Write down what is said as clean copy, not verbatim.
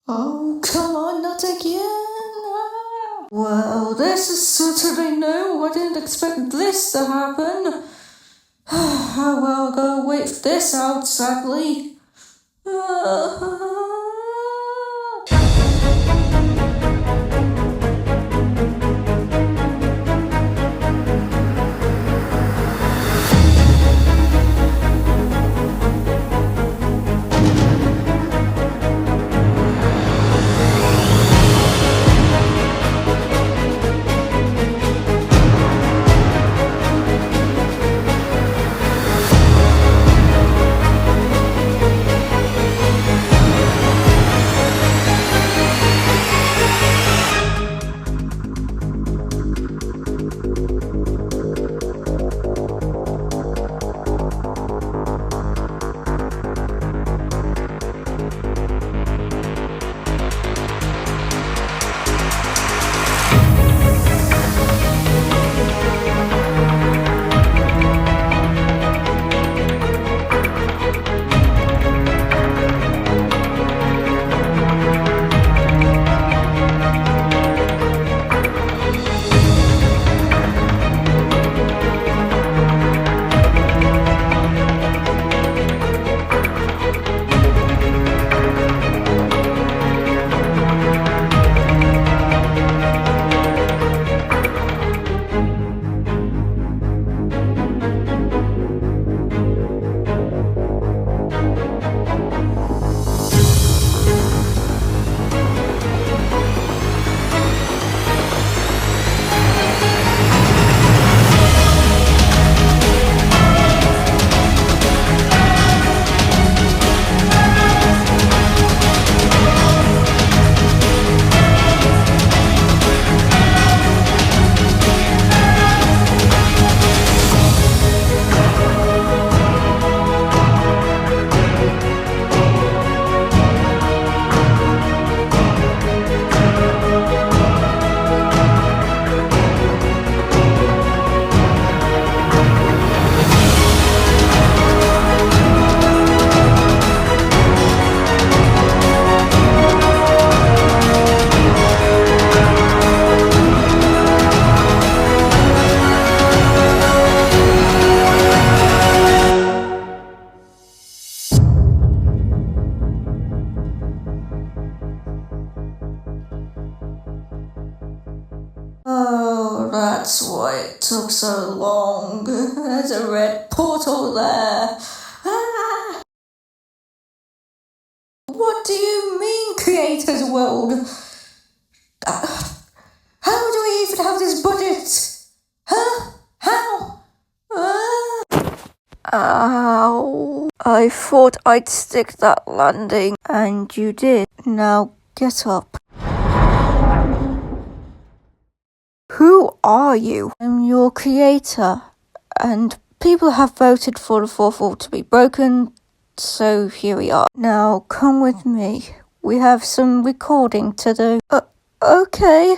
Oh, come on, not again. Well, this is certainly new. I didn't expect this to happen. Oh, well, I'll go wait this out, sadly. Oh, that's why it took so long. There's a red portal there. Ah! What do you mean, Creator's World? How do we even have this budget? Huh? How? Ow. I thought I'd stick that landing, and you did. Now get up. Who are you? I'm your creator, and people have voted for the fourth wall to be broken, so here we are. Now come with me. We have some recording to do. Okay.